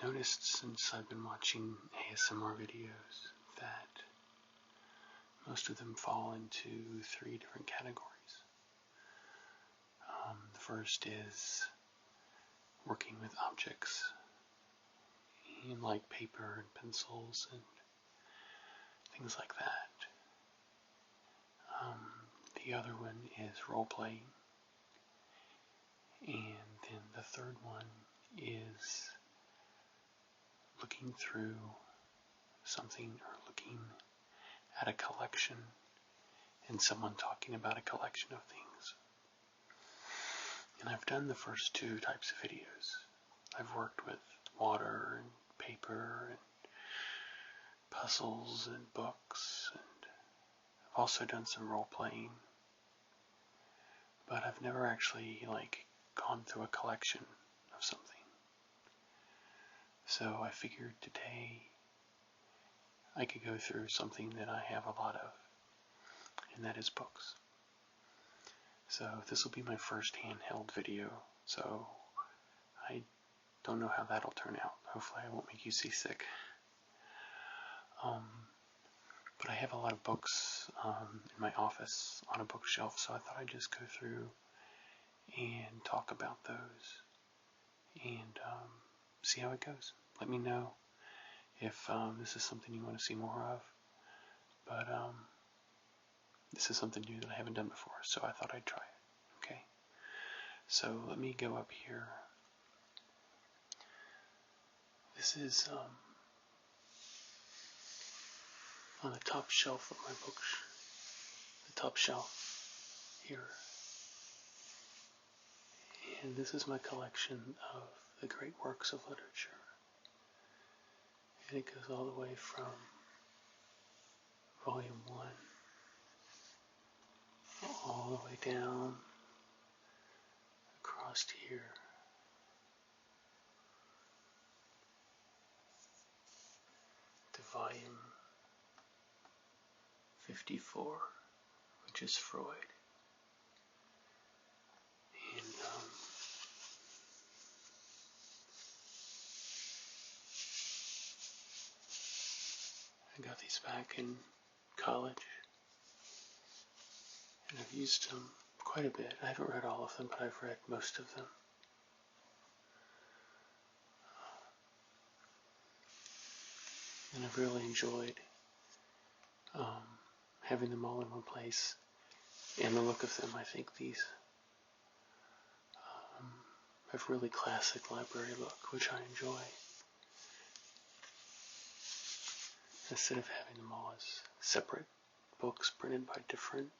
noticed since I've been watching ASMR videos that most of them fall into 3 different categories. The first is working with objects, like paper and pencils and things like that. The other one is role-playing. And then the third one is looking through something or looking at a collection and someone talking about a collection of things. And I've done the first 2 types of videos. I've worked with water and paper and puzzles and books, and I've also done some role-playing, but I've never actually gone through a collection of something. So I figured today I could go through something that I have a lot of, and that is books. So this will be my first handheld video, so I don't know how that'll turn out. Hopefully I won't make you seasick. But I have a lot of books in my office on a bookshelf, so I thought I'd just go through and talk about those and see how it goes. Let me know if this is something you want to see more of, but this is something new that I haven't done before, so I thought I'd try it. Okay, so let me go up here. This is on the top shelf of my books, the top shelf here. And this is my collection of the great works of literature. And it goes all the way from volume 1 all the way down across here to volume 54, which is Freud. And I got these back in college, and I've used them quite a bit. I haven't read all of them, but I've read most of them. And I've really enjoyed having them all in one place, and the look of them. I think these have really classic library look, which I enjoy, instead of having them all as separate books printed by different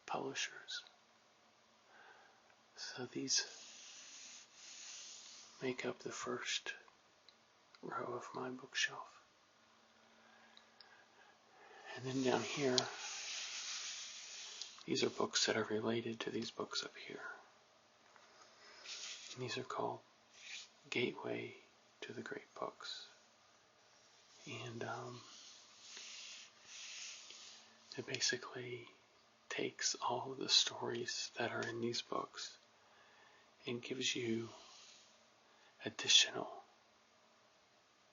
publishers. So these make up the first row of my bookshelf. And then down here, these are books that are related to these books up here. And these are called Gateway to the Great Books. And it basically takes all of the stories that are in these books and gives you additional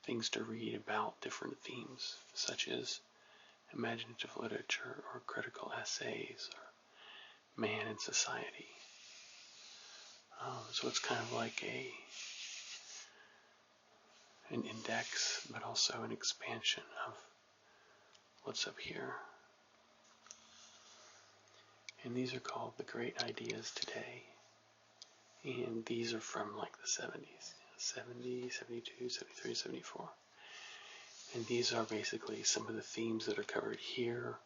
things to read about different themes, such as imaginative literature or critical essays or man and society. So it's kind of like an index, but also an expansion of what's up here. And these are called The Great Ideas Today. And these are from like the 70s, 70, 72, 73, 74. And these are basically some of the themes that are covered here,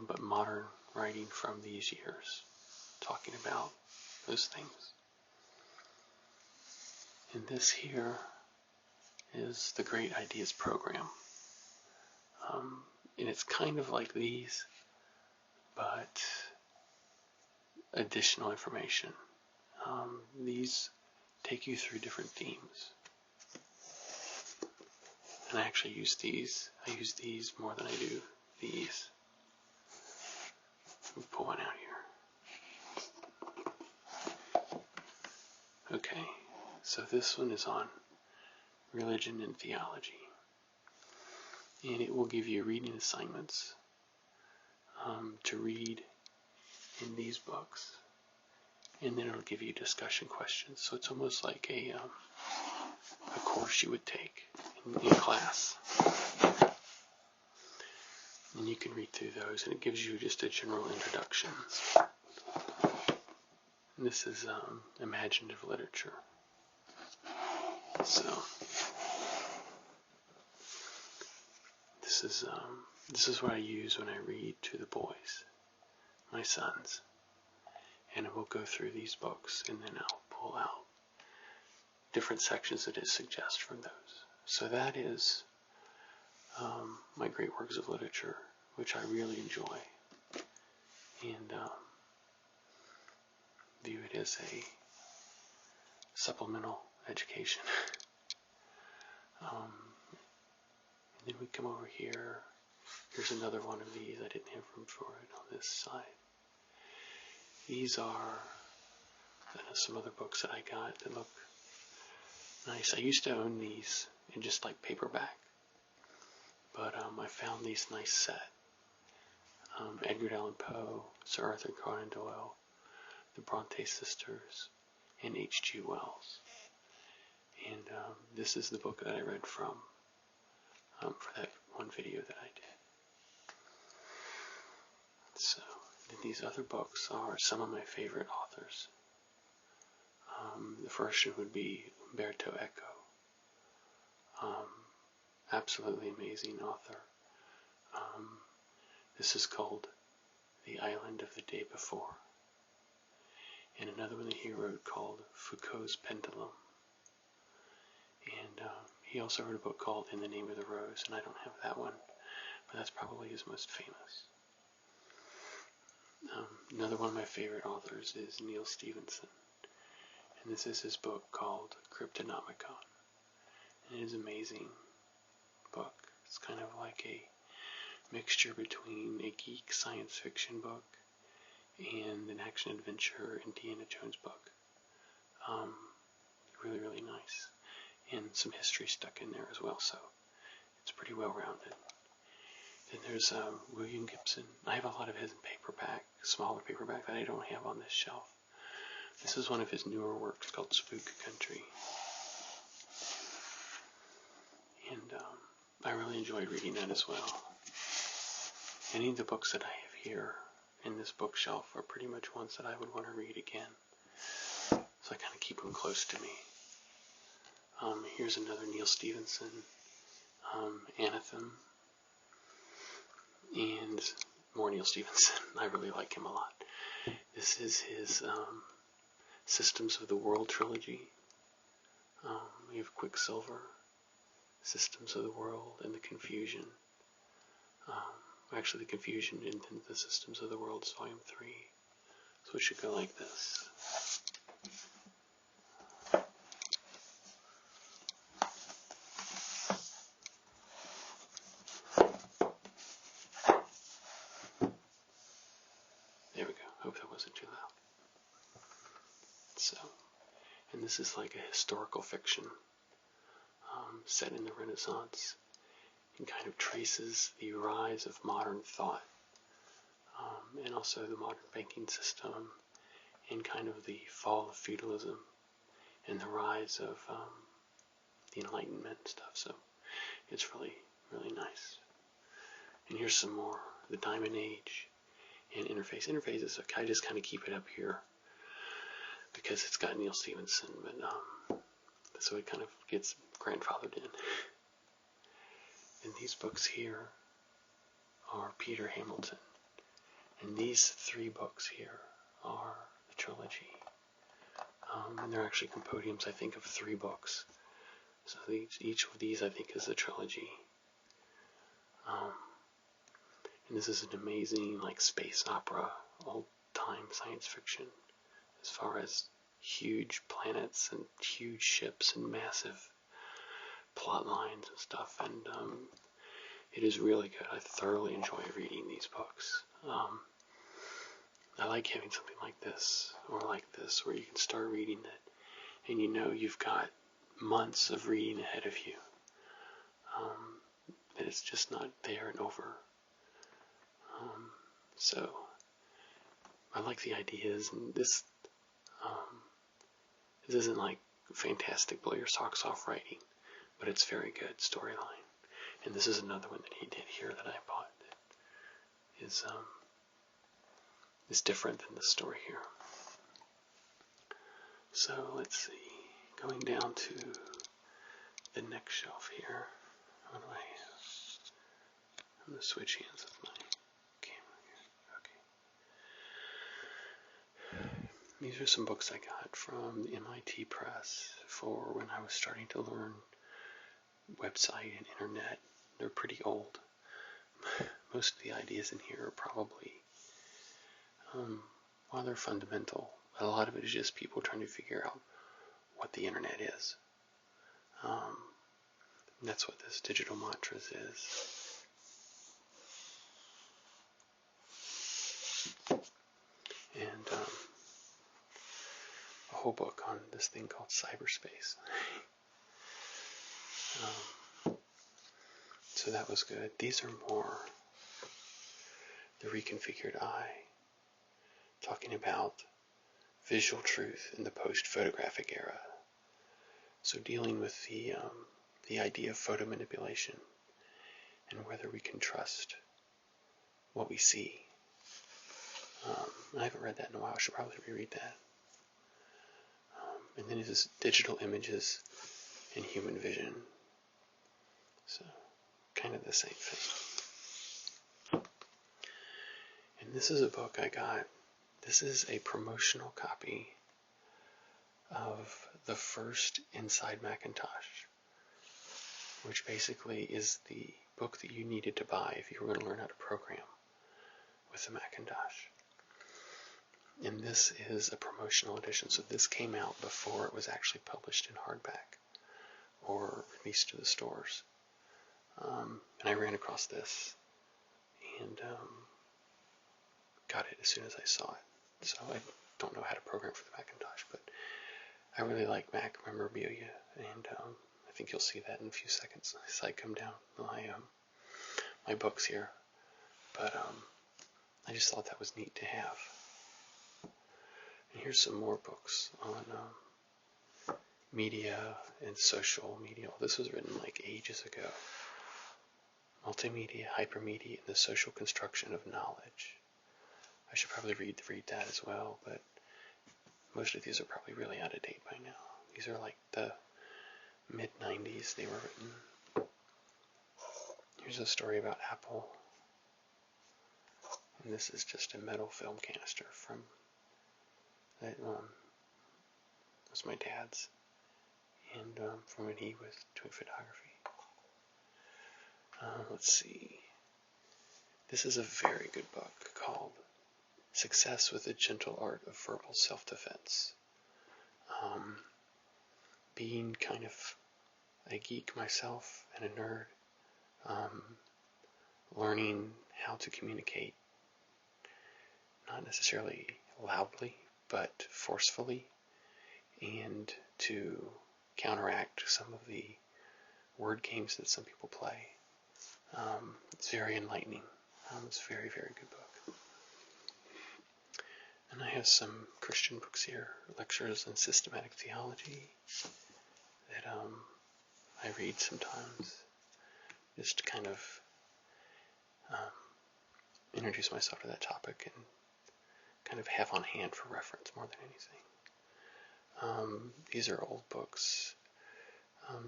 but modern writing from these years, talking about those things. And this here is the Great Ideas Program. And it's kind of like these, but additional information. These take you through different themes. And I actually use these. I use these more than I do these. Let me pull one out here. Okay, so this one is on religion and theology. And it will give you reading assignments to read in these books. And then it'll give you discussion questions. So it's almost like a course you would take in class. And you can read through those, and it gives you just a general introduction. And this is imaginative literature. So this is what I use when I read to the boys, my sons. And I will go through these books, and then I'll pull out different sections that it suggests from those. So that is my great works of literature, which I really enjoy, and view it as a supplemental education. And then we come over here. Here's another one of these. I didn't have room for it on this side. These are some other books that I got that look nice. I used to own these in just like paperback, but I found these nice set. Edgar Allan Poe, Sir Arthur Conan Doyle, the Bronte sisters, and H.G. Wells. And this is the book that I read from for that one video that I did. So these other books are some of my favorite authors. The first one would be Umberto Eco. Absolutely amazing author. This is called The Island of the Day Before. And another one that he wrote called Foucault's Pendulum. And he also wrote a book called In the Name of the Rose, and I don't have that one, but that's probably his most famous. Another one of my favorite authors is Neal Stephenson, and this is his book called Cryptonomicon. And it is an amazing book. It's kind of like a mixture between a geek science fiction book and an action-adventure Indiana Jones book. Really, really nice. And some history stuck in there as well, so it's pretty well-rounded. Then there's William Gibson. I have a lot of his in paperback, smaller paperback that I don't have on this shelf. This is one of his newer works called Spook Country. And I really enjoyed reading that as well. Any of the books that I have here in this bookshelf are pretty much ones that I would want to read again. So I kind of keep them close to me. Here's another Neal Stephenson, Anathem, and more Neal Stephenson. I really like him a lot. This is his Systems of the World trilogy. We have Quicksilver, Systems of the World, and the Confusion. Actually, the Confusion and then the Systems of the World is Volume 3. So it should go like this. There we go. Hope that wasn't too loud. So, and this is like a historical fiction set in the Renaissance, and kind of traces the rise of modern thought, and also the modern banking system, and kind of the fall of feudalism, and the rise of the Enlightenment stuff. So it's really, really nice. And here's some more. The Diamond Age and Interface. Interface is I just kind of keep it up here because it's got Neal Stephenson, but so it kind of gets grandfathered in. And these books here are Peter Hamilton. And these 3 books here are the trilogy. And they're actually compendiums, I think, of 3 books. So each of these, I think, is a trilogy. And this is an amazing, like, space opera, old-time science fiction, as far as huge planets and huge ships and massive plot lines and stuff. And it is really good. I thoroughly enjoy reading these books. I like having something like this, or like this, where you can start reading it, and you know you've got months of reading ahead of you. That it's just not there and over. So I like the ideas, and this isn't like fantastic blow your socks off writing, but it's very good storyline. And this is another one that he did here that I bought that is different than the story here. So let's see, going down to the next shelf here. What do I have? I'm going to switch hands with my camera here. Okay. These are some books I got from the MIT Press for when I was starting to learn website and internet. They're pretty old. Most of the ideas in here are probably, while they're fundamental, a lot of it is just people trying to figure out what the internet is. And that's what this Digital Mantras is. And a whole book on this thing called cyberspace. So that was good. These are more the reconfigured eye, talking about visual truth in the post-photographic era. So dealing with the idea of photo manipulation and whether we can trust what we see. I haven't read that in a while. I should probably reread that. And then it is digital images and human vision. So kind of the same thing. And this is a book I got. This is a promotional copy of the first Inside Macintosh, which basically is the book that you needed to buy if you were going to learn how to program with the Macintosh. And this is a promotional edition, so this came out before it was actually published in hardback or released to the stores. And I ran across this and got it as soon as I saw it. So I don't know how to program for the Macintosh, but I really like Mac memorabilia, and I think you'll see that in a few seconds as I come down my books here. But I just thought that was neat to have. And here's some more books on media and social media. This was written like ages ago. Multimedia, hypermedia, and the social construction of knowledge. I should probably read that as well, but most of these are probably really out of date by now. These are like the mid-90s they were written. Here's a story about Apple. And this is just a metal film canister from that was my dad's, and from when he was doing photography. Let's see. This is a very good book called Success with the Gentle Art of Verbal Self-Defense. Being kind of a geek myself and a nerd, learning how to communicate, not necessarily loudly, but forcefully, and to counteract some of the word games that some people play. It's very enlightening. It's a very, very good book. And I have some Christian books here, lectures on systematic theology, that I read sometimes, just to kind of introduce myself to that topic and kind of have on hand for reference more than anything. These are old books.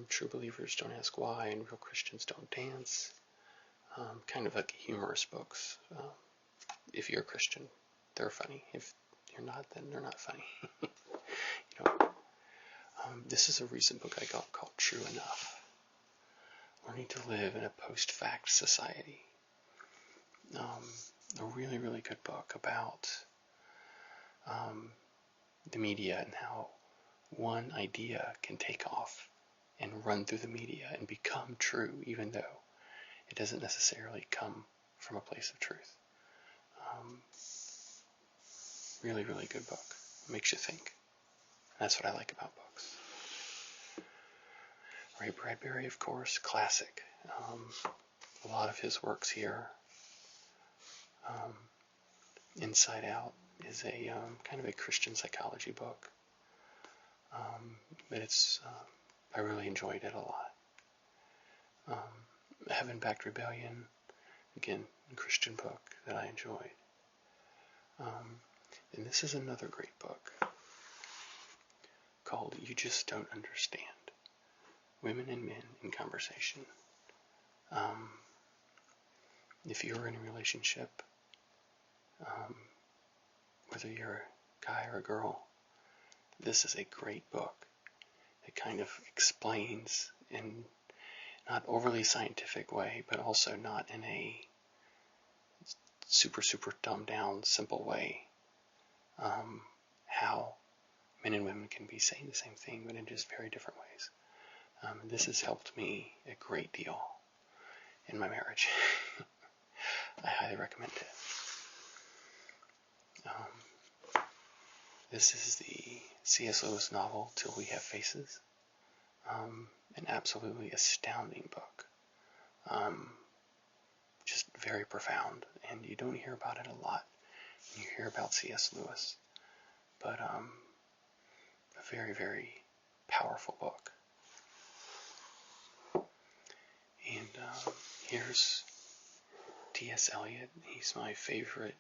True Believers Don't Ask Why and Real Christians Don't Dance. Kind of like humorous books. If you're a Christian, they're funny. If you're not, then they're not funny. This is a recent book I got called True Enough. Learning to Live in a Post-Fact Society. A really, really good book about the media and how one idea can take off and run through the media and become true, even though it doesn't necessarily come from a place of truth. Really, really good book. Makes you think. That's what I like about books. Ray Bradbury, of course, classic. A lot of his works here. Inside Out is a kind of a Christian psychology book, but I really enjoyed it a lot. Heaven-Backed Rebellion, again, a Christian book that I enjoyed. And this is another great book called You Just Don't Understand. Women and Men in Conversation. If you're in a relationship, whether you're a guy or a girl, this is a great book. It kind of explains in not overly scientific way, but also not in a super dumbed down, simple way, how men and women can be saying the same thing, but in just very different ways. This has helped me a great deal in my marriage. I highly recommend it. This is the C.S. Lewis novel, Till We Have Faces. An absolutely astounding book. Just very profound, and you don't hear about it a lot. You hear about C.S. Lewis, but a very, very powerful book. And here's T.S. Eliot. He's my favorite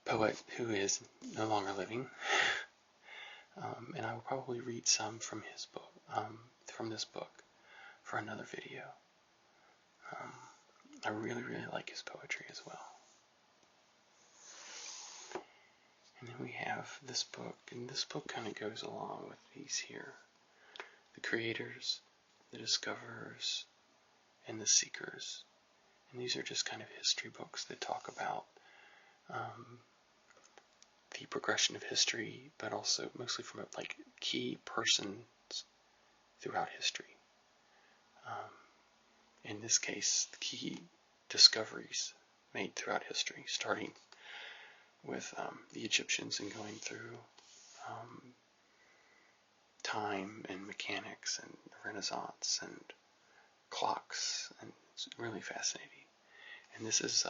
poet who is no longer living. And I will probably read some from his book, from this book, for another video. I really, really like his poetry as well. And then we have this book, and this book kind of goes along with these here. The Creators, the Discoverers, and the Seekers. And these are just kind of history books that talk about the progression of history, but also mostly from like key persons throughout history. In this case, the key discoveries made throughout history, starting with the Egyptians and going through time and mechanics and the Renaissance and clocks, and it's really fascinating. And this is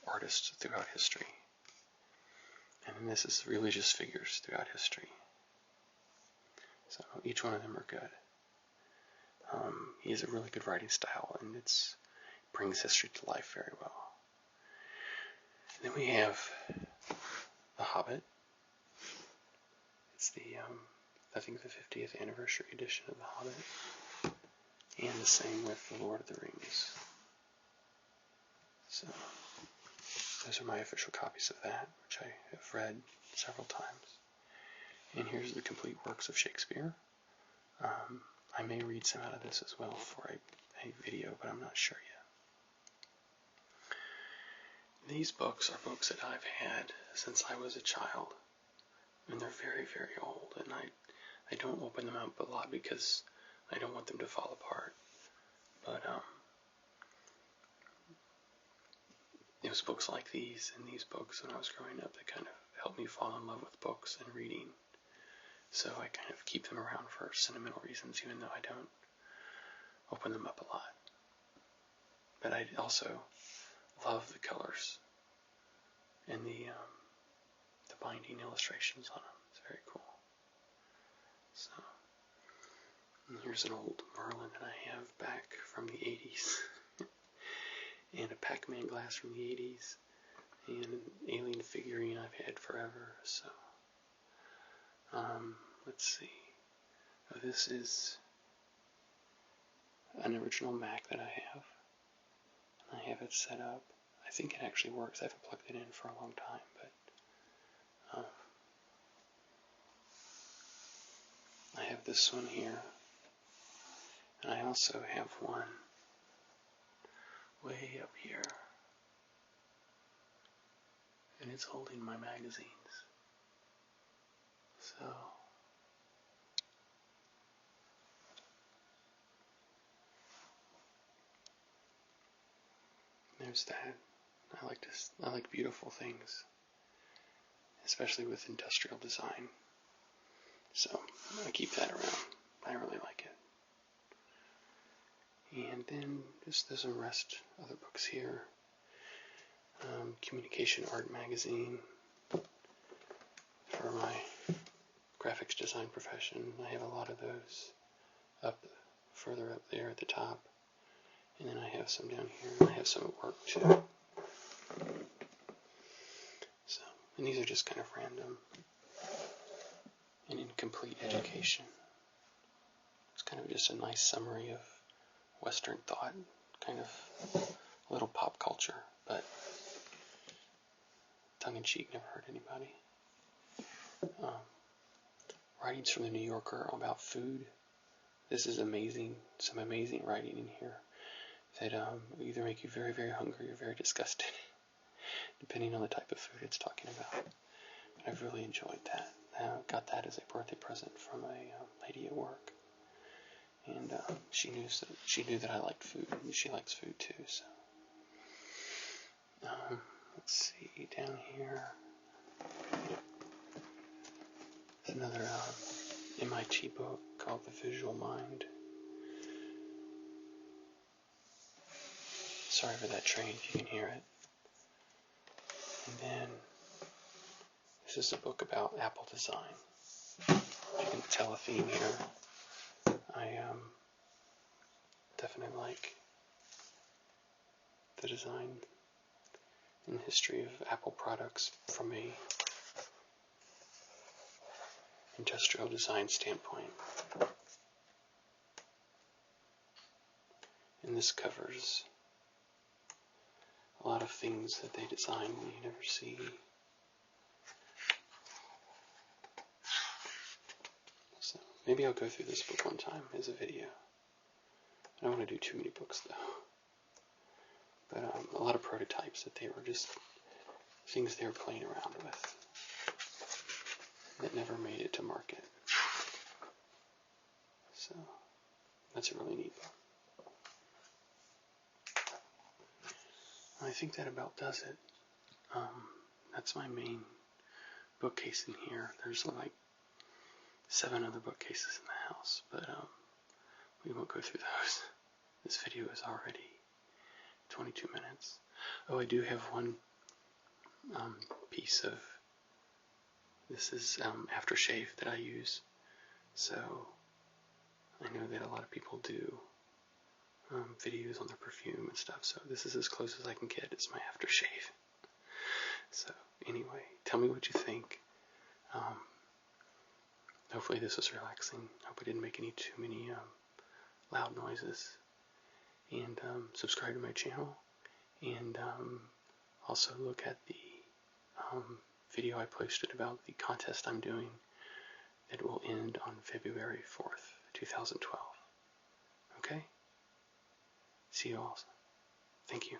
artists throughout history. And then this is religious figures throughout history. So each one of them are good. He has a really good writing style, and it brings history to life very well. And then we have The Hobbit. It's the, I think the 50th anniversary edition of The Hobbit. And the same with The Lord of the Rings. So those are my official copies of that, which I have read several times. And here's the complete works of Shakespeare. I may read some out of this as well for a video, but I'm not sure yet. These books are books that I've had since I was a child, and they're very, very old, and I don't open them up a lot because I don't want them to fall apart. But it was books like these and these books when I was growing up that kind of helped me fall in love with books and reading. So I kind of keep them around for sentimental reasons, even though I don't open them up a lot. But I also love the colors and the binding illustrations on them. It's very cool. So, and here's an old Merlin that I have back from the 80s. And a Pac-Man glass from the 80s. And an alien figurine I've had forever. So, let's see. Oh, this is an original Mac that I have. And I have it set up. I think it actually works. I haven't plugged it in for a long time, but I have this one here. And I also have one way up here. And it's holding my magazines. So there's that. I like beautiful things, especially with industrial design. So I'm gonna keep that around. I really like it. And then just there's some other books here. Communication Art Magazine for my graphics design profession. I have a lot of those further up there at the top. And then I have some down here. I have some at work too. So, and these are just kind of random. And Incomplete Education. It's kind of just a nice summary of Western thought, kind of a little pop culture, but tongue-in-cheek, never hurt anybody. Writings from the New Yorker about food. This is amazing, some amazing writing in here that will either make you very, very hungry or very disgusted, depending on the type of food it's talking about. But I've really enjoyed that. I got that as a birthday present from a lady at work, and she knew that I liked food, and she likes food too. So let's see down here. There's another MIT book called The Visual Mind. Sorry for that train if you can hear it. And then this is a book about Apple design. You can tell a theme here. I definitely like the design and history of Apple products from a industrial design standpoint. And this covers a lot of things that they design that you never see. So maybe I'll go through this book one time as a video. I don't want to do too many books though. But a lot of prototypes that they were just things they were playing around with that never made it to market. So that's a really neat book. I think that about does it. That's my main bookcase in here. There's like 7 other bookcases in the house, but we won't go through those. This video is already 22 minutes. Oh, I do have one piece of, this is aftershave that I use. So I know that a lot of people do videos on their perfume and stuff, so this is as close as I can get. It's my aftershave. So anyway, tell me what you think. Hopefully this was relaxing. Hope I didn't make too many loud noises. And subscribe to my channel. And also look at the video I posted about the contest I'm doing that will end on February 4th, 2012. Okay? See you all. Thank you.